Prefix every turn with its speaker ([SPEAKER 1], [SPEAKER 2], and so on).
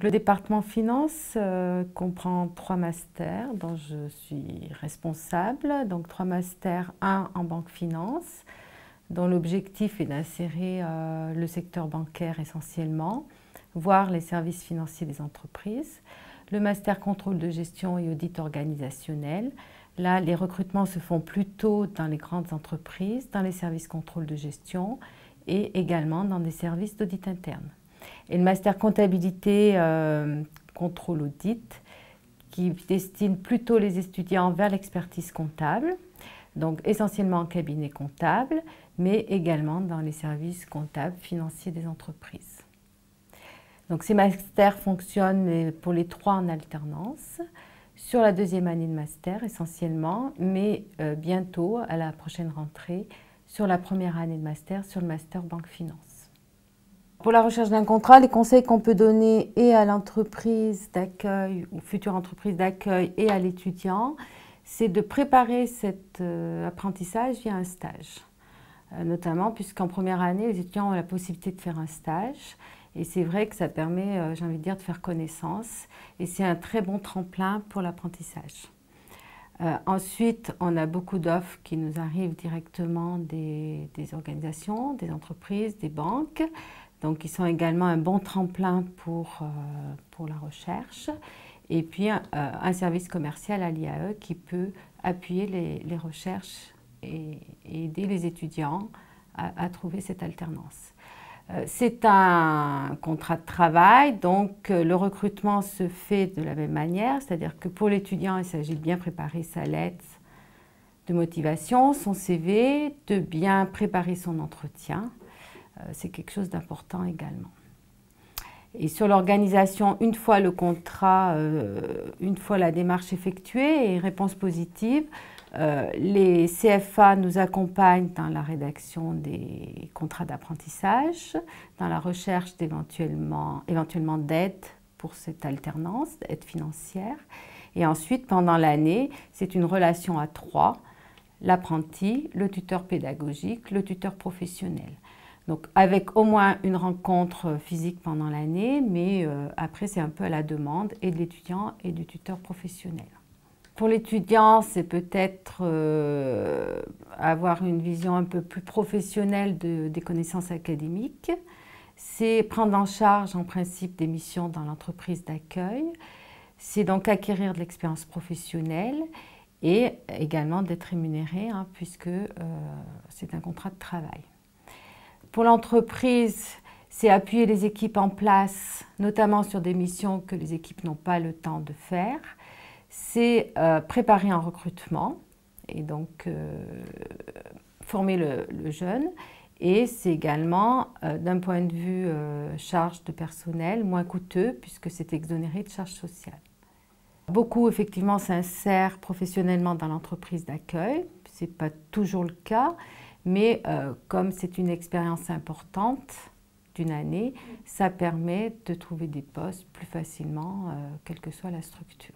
[SPEAKER 1] Le département finance comprend 3 masters dont je suis responsable. Donc 3 masters, un en banque finance, dont l'objectif est d'insérer le secteur bancaire essentiellement, voire les services financiers des entreprises. Le master contrôle de gestion et audit organisationnel. Là, les recrutements se font plutôt dans les grandes entreprises, dans les services contrôle de gestion et également dans des services d'audit interne. Et le master comptabilité contrôle audit qui destine plutôt les étudiants vers l'expertise comptable, donc essentiellement en cabinet comptable, mais également dans les services comptables financiers des entreprises. Donc ces masters fonctionnent pour les 3 en alternance, sur la 2e année de master essentiellement, mais bientôt, à la prochaine rentrée, sur la 1re année de master, sur le master banque finance. Pour la recherche d'un contrat, les conseils qu'on peut donner et à l'entreprise d'accueil ou future entreprise d'accueil et à l'étudiant, c'est de préparer cet apprentissage via un stage. Notamment puisqu'en 1re année, les étudiants ont la possibilité de faire un stage. Et c'est vrai que ça permet, j'ai envie de dire, de faire connaissance. Et c'est un très bon tremplin pour l'apprentissage. Ensuite, on a beaucoup d'offres qui nous arrivent directement des organisations, des entreprises, des banques. Donc, ils sont également un bon tremplin pour la recherche. Et puis, un service commercial à l'IAE qui peut appuyer les recherches et aider les étudiants à trouver cette alternance. C'est un contrat de travail, donc le recrutement se fait de la même manière, c'est-à-dire que pour l'étudiant, il s'agit de bien préparer sa lettre de motivation, son CV, de bien préparer son entretien. C'est quelque chose d'important également. Et sur l'organisation, une fois le contrat, une fois la démarche effectuée et réponse positive, les CFA nous accompagnent dans la rédaction des contrats d'apprentissage, dans la recherche éventuellement d'aide pour cette alternance, d'aide financière. Et ensuite, pendant l'année, c'est une relation à 3, l'apprenti, le tuteur pédagogique, le tuteur professionnel. Donc avec au moins une rencontre physique pendant l'année, mais après c'est un peu à la demande et de l'étudiant et du tuteur professionnel. Pour l'étudiant, c'est peut-être avoir une vision un peu plus professionnelle des connaissances académiques. C'est prendre en charge en principe des missions dans l'entreprise d'accueil. C'est donc acquérir de l'expérience professionnelle et également d'être rémunéré puisque c'est un contrat de travail. Pour l'entreprise, c'est appuyer les équipes en place, notamment sur des missions que les équipes n'ont pas le temps de faire. C'est préparer un recrutement et donc former le jeune. Et c'est également, d'un point de vue charge de personnel, moins coûteux puisque c'est exonéré de charges sociales. Beaucoup, effectivement, s'insèrent professionnellement dans l'entreprise d'accueil. Ce n'est pas toujours le cas. Mais comme c'est une expérience importante d'une année, ça permet de trouver des postes plus facilement, quelle que soit la structure.